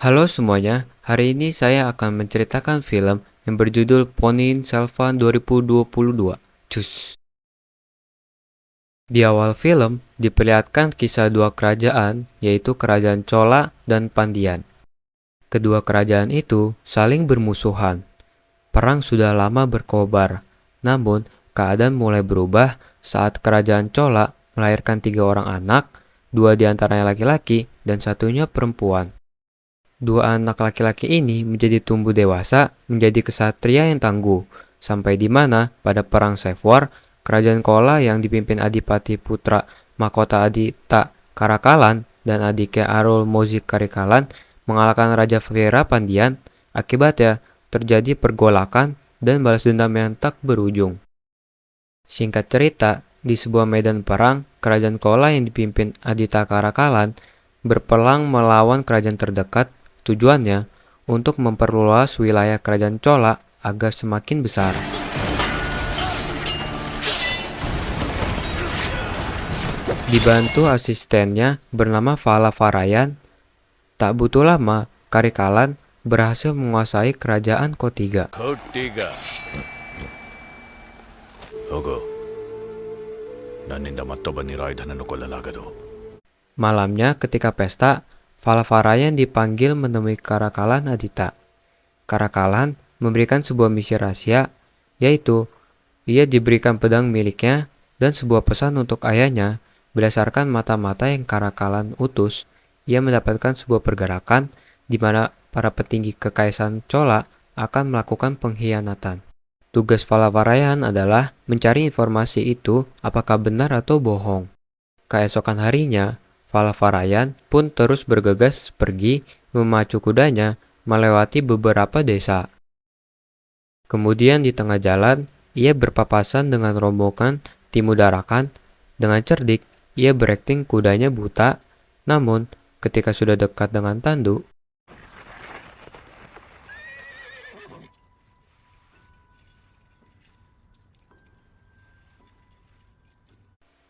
Halo semuanya, hari ini saya akan menceritakan film yang berjudul Ponniyin Selvan 2022. Cus. Di awal film, diperlihatkan kisah dua kerajaan, yaitu Kerajaan Chola dan Pandyan. Kedua kerajaan itu saling bermusuhan. Perang sudah lama berkobar, namun keadaan mulai berubah saat Kerajaan Chola melahirkan 3 orang anak, 2 diantaranya laki-laki dan satunya perempuan. 2 anak laki-laki ini menjadi tumbuh dewasa menjadi kesatria yang tangguh, sampai di mana pada perang Sefwar, kerajaan Kola yang dipimpin Adipati Putra Mahkota Adita Karakalan dan adiknya Arul Mozik Karikalan mengalahkan Raja Vera Pandian. Akibatnya terjadi pergolakan dan balas dendam yang tak berujung. Singkat cerita, di sebuah medan perang, kerajaan Kola yang dipimpin Adita Karakalan berperang melawan kerajaan terdekat. Tujuannya untuk memperluas wilayah kerajaan Chola agar semakin besar. Dibantu asistennya bernama Vala Farayan, tak butuh lama Karikalan berhasil menguasai kerajaan Kotiga. ಹೋಗು ನನ್ನಿಂದ ಮತ್ತೊಬ್ಬ ನಿರಾಯುಧನನ್ನು ಕೊಲ್ಲಲಾಗದು. Malamnya ketika pesta, Vala Farayan dipanggil menemui Karakalan Adita. Karakalan memberikan sebuah misi rahasia, yaitu ia diberikan pedang miliknya dan sebuah pesan untuk ayahnya. Berdasarkan mata-mata yang Karakalan utus, ia mendapatkan sebuah pergerakan di mana para petinggi kekaisaran Chola akan melakukan pengkhianatan. Tugas Vala Farayan adalah mencari informasi itu apakah benar atau bohong. Keesokan harinya, Vala Farayan pun terus bergegas pergi memacu kudanya melewati beberapa desa. Kemudian di tengah jalan, ia berpapasan dengan rombongan Timudarakan. Dengan cerdik, ia berakting kudanya buta, namun ketika sudah dekat dengan tanduk,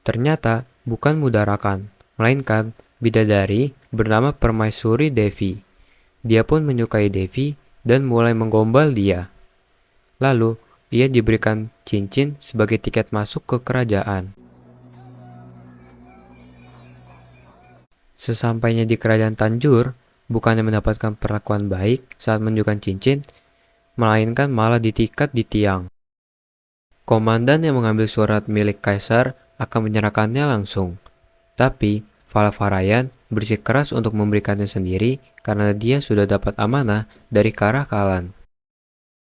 ternyata bukan Mudarakan, melainkan bidadari bernama Permaisuri Devi. Dia pun menyukai Devi dan mulai menggombal dia. Lalu, ia diberikan cincin sebagai tiket masuk ke kerajaan. Sesampainya di kerajaan Tanjur, bukannya mendapatkan perlakuan baik saat menunjukkan cincin, melainkan malah ditikat di tiang. Komandan yang mengambil surat milik kaisar akan menyerahkannya langsung. Tapi Vala Farayan bersikeras untuk memberikannya sendiri karena dia sudah dapat amanah dari Karakalan.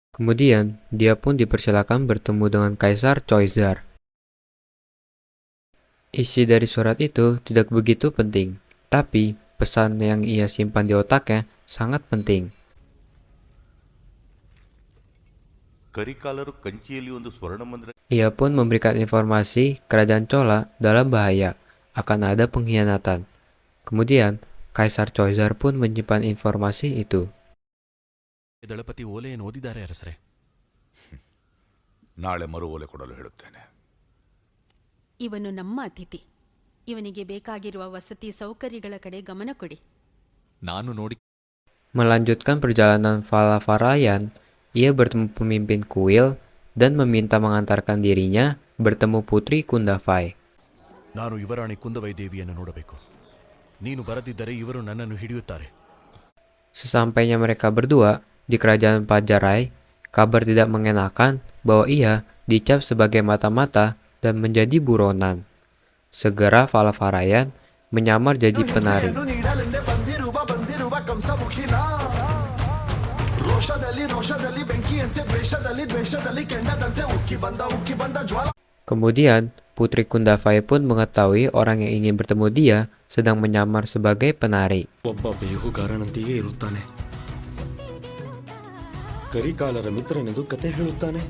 Kemudian, dia pun dipersilakan bertemu dengan Kaisar Choizar. Isi dari surat itu tidak begitu penting, tapi pesan yang ia simpan di otaknya sangat penting. ಕರಿಕಾಲರು ಕಂಚಿಯಲ್ಲಿ ಒಂದು ಸ್ವರ್ಣ ಮಂದಿರ Ia pun memberikan informasi kerajaan Chola dalam bahaya, akan ada pengkhianatan. Kemudian, Kaisar Choizar pun menyimpan informasi itu. ದಳಪತಿ ಓಲೆಯನ್ನು ಓದಿದ್ದಾರೆ ಅರಸರೇ. ನಾಳೆ ಮರು ಓಲೆ ಕೊಡಲು ಹೇಳುತ್ತೇನೆ. ಇವನು ನಮ್ಮ ಅತಿಥಿ. ಇವನಿಗೆ ಬೇಕಾಗಿರುವ ವಸತಿ ಸೌಕರ್ಯಗಳ ಕಡೆ ಗಮನ ಕೊಡಿ. ನಾನು ನೋಡಿ Melanjutkan perjalanan Vala Farayan, ia bertemu pemimpin kuil dan meminta mengantarkan dirinya bertemu Putri Kundavai. ನಾನು ಯುವರಾಣಿ ಕುಂದವೈ ದೇವಿಯನ್ನು ನೋಡಬೇಕು. ನೀನು ಬರದಿದ್ದರೆ ಇವರು ನನ್ನನ್ನು ಹಿಡಿಯುತ್ತಾರೆ. Sesampainya mereka berdua di kerajaan Pajarai, kabar tidak mengenakan bahwa ia dicap sebagai mata-mata dan menjadi buronan. Segera Vala Farayan menyamar jadi penari. Kemudian, Putri Kundavai pun mengetahui orang yang ingin bertemu dia sedang menyamar sebagai penari. ಒಬ್ಬ ಬೇಹುಗಾರನಂತೆಯೇ ಇರುತ್ತಾನೆ. ಕರಿಕಾಲರ ಮಿತ್ರನೆಂದು ಕತೆ ಹೇಳುತ್ತಾನೆ.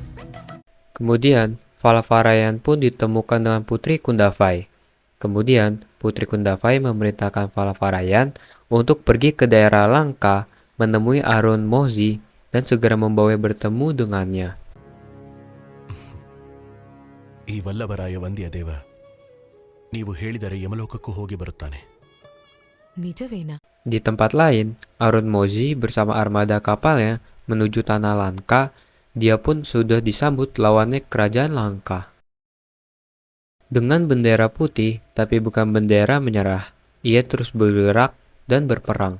Kemudian, Vala Farayan pun ditemukan dengan Putri Kundavai. Kemudian, Putri Kundavai memerintahkan Vala Farayan untuk pergi ke daerah Langka, menemui Arun Mozi, dan segera membawanya bertemu dengannya. ಈ ವಲ್ಲಭರಾಯ ವಂದ್ಯ ದೇವ, ನೀವು ಹೇಳಿದರೆ ಯಮಲೋಕಕ್ಕೂ ಹೋಗಿ ಬರುತ್ತಾನೆ. ನಿಜವೇನಾ? Di tempat lain, Arun Mozi bersama armada kapalnya menuju tanah Lanka, dia pun sudah disambut lawannya kerajaan Lanka. Dengan bendera putih, tapi bukan bendera menyerah, ia terus bergerak dan berperang.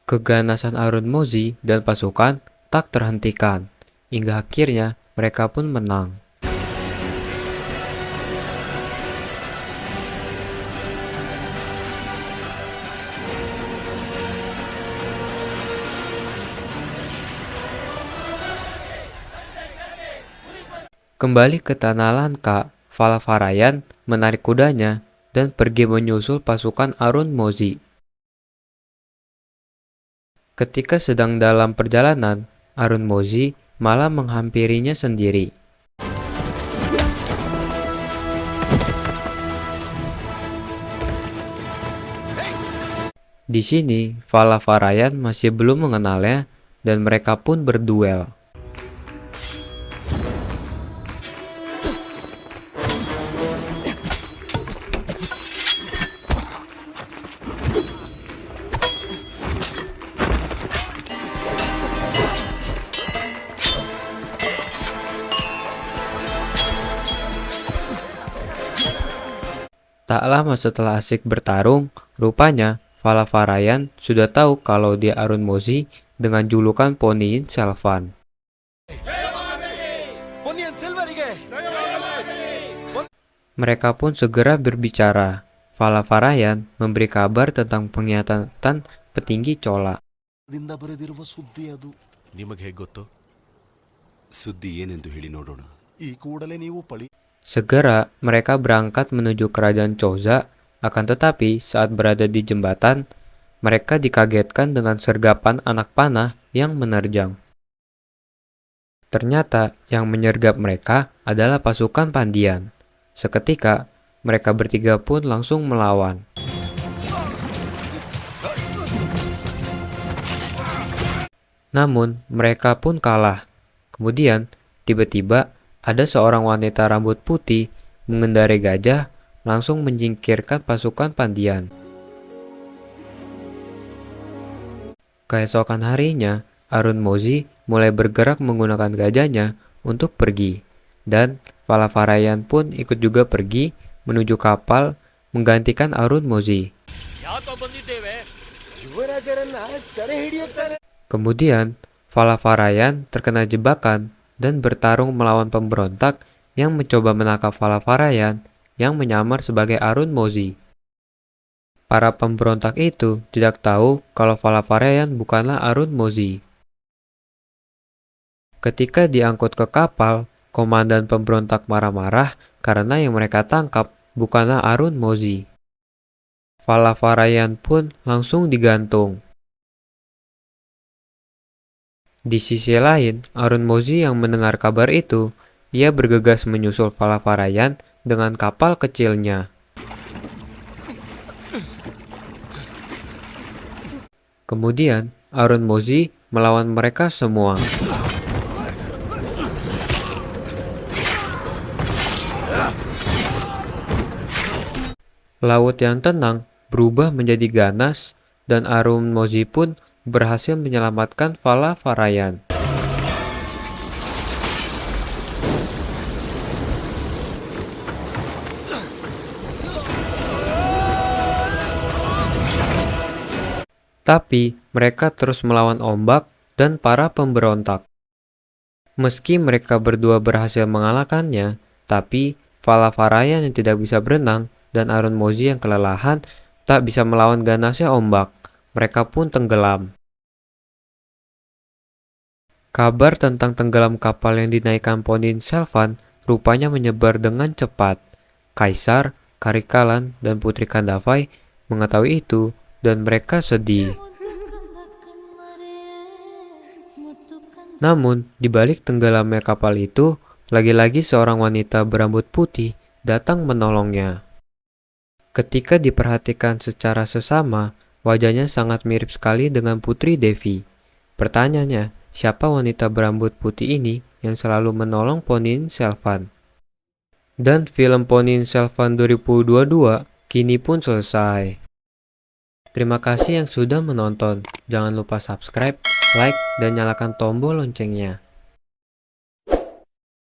Keganasan Arun Mozi dan pasukan tak terhentikan, hingga akhirnya mereka pun menang. Kembali ke tanah Lanka, Valavarayan menarik kudanya dan pergi menyusul pasukan Arun Mozi. Ketika sedang dalam perjalanan, Arun Mozi malah menghampirinya sendiri. Di sini, Valavarayan masih belum mengenalnya dan mereka pun berduel. Tak lama setelah asik bertarung, rupanya Valavarayan sudah tahu kalau dia Arun Mozi dengan julukan Ponniyin Selvan. Mereka pun segera berbicara. Valavarayan memberi kabar tentang pengkhianatan petinggi Chola. ನಿಮಗೆ ಹೇಗೆ ಗೊತ್ತು? ಸುದ್ದಿ ಏನೆಂದು ಹೇಳಿ ನೋಡೋಣ. ಈ ಕೂಡಲೇ ನೀವು ಪಳಿ Segera mereka berangkat menuju kerajaan Choza, akan tetapi saat berada di jembatan, mereka dikagetkan dengan sergapan anak panah yang menerjang. Ternyata yang menyergap mereka adalah pasukan Pandian. Seketika, mereka bertiga pun langsung melawan. Namun, mereka pun kalah. Kemudian, tiba-tiba ada seorang wanita rambut putih mengendarai gajah langsung menyingkirkan pasukan Pandian. Keesokan harinya, Arun Mozi mulai bergerak menggunakan gajahnya untuk pergi, dan Valavarayan pun ikut juga pergi menuju kapal menggantikan Arun Mozi. Kemudian, Valavarayan terkena jebakan dan bertarung melawan pemberontak yang mencoba menangkap Valavarayan yang menyamar sebagai Arun Mozi. Para pemberontak itu tidak tahu kalau Valavarayan bukanlah Arun Mozi. Ketika diangkut ke kapal, komandan pemberontak marah-marah karena yang mereka tangkap bukanlah Arun Mozi. Valavarayan pun langsung digantung. Di sisi lain, Arun Mozi yang mendengar kabar itu, ia bergegas menyusul Valavarayan dengan kapal kecilnya. Kemudian, Arun Mozi melawan mereka semua. Laut yang tenang berubah menjadi ganas dan Arun Mozi pun berhasil menyelamatkan Valavarayan. Tapi mereka terus melawan ombak dan para pemberontak. Meski mereka berdua berhasil mengalahkannya, tapi Valavarayan yang tidak bisa berenang dan Arun Mozi yang kelelahan tak bisa melawan ganasnya ombak. Mereka pun tenggelam. Kabar tentang tenggelam kapal yang dinaikkan Ponniyin Selvan rupanya menyebar dengan cepat. Kaisar, Karikalan, dan Putri Kandavai mengetahui itu dan mereka sedih. Namun, di balik tenggelamnya kapal itu, Lagi-lagi seorang wanita berambut putih datang menolongnya. Ketika diperhatikan secara sesama, wajahnya sangat mirip sekali dengan Putri Devi. Pertanyaannya, siapa wanita berambut putih ini yang selalu menolong Ponniyin Selvan? Dan film Ponniyin Selvan 2022 kini pun selesai. Terima kasih yang sudah menonton. Jangan lupa subscribe, like, dan nyalakan tombol loncengnya.